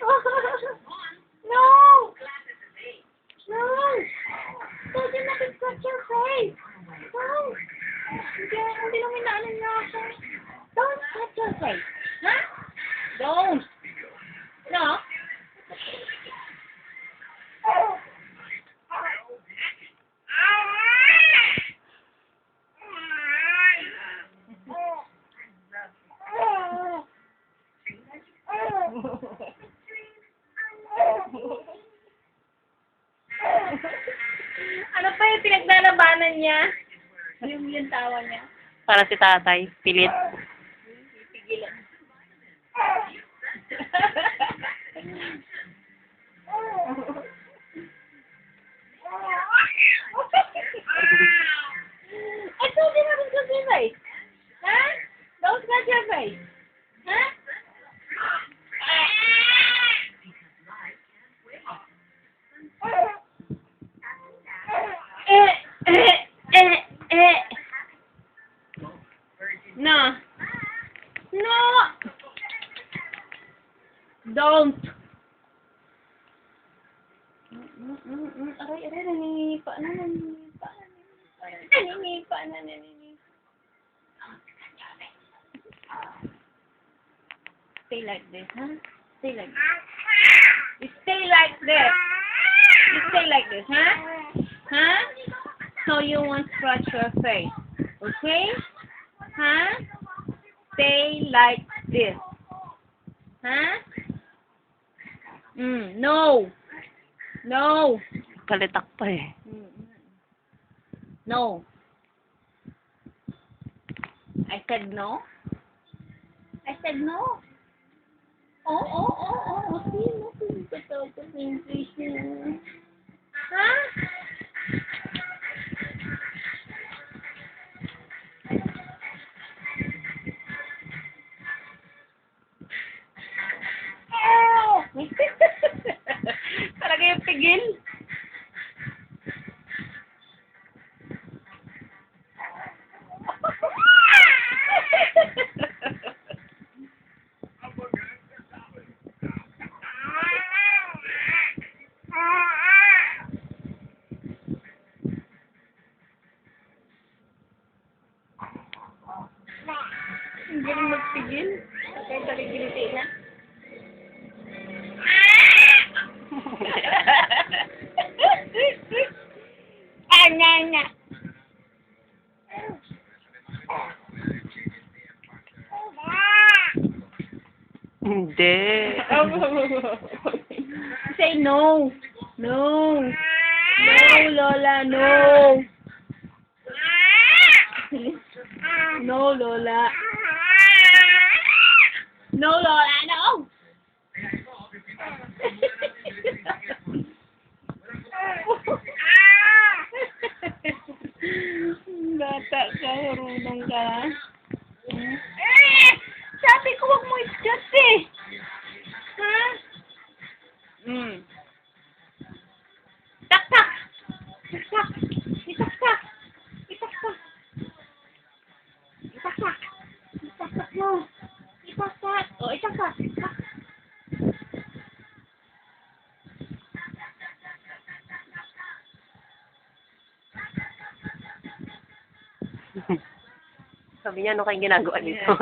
No! No! Told you not to scratch your face. No! Hindi lang inaano niya ako. Don't scratch your face. Ha? Don't! No? Ano pa yung pinaglalabanan niya? Yung tawa niya. Para si tatay, pilit. Pigilan. I told you not to scratch your face. Huh? Don't scratch your face. Huh? No. No. Don't. Aray, naninipa na, naninipa na. Stay like this, huh? Stay like this. You stay like this. You stay like this, huh? Huh? So you won't scratch your face. Okay? Huh? Stay like this. Huh? No. No. Kalitak pa eh. No. I said no. I said no. Oh. See, betul English. Huh? Talaga yung pigil. Ang galing magpigil. Kaya taligiliti na. Anya. Hindi. Say no. No. No, Lola, no. No, Lola. No, Lola, no. Bata ka, marunong ka. Sabi ko, huwag mo i-scratch eh. Ha? Tak. Itaktak mo. Itaktak. O, itaktak. Sabi niya, ano kayong ginagawa dito?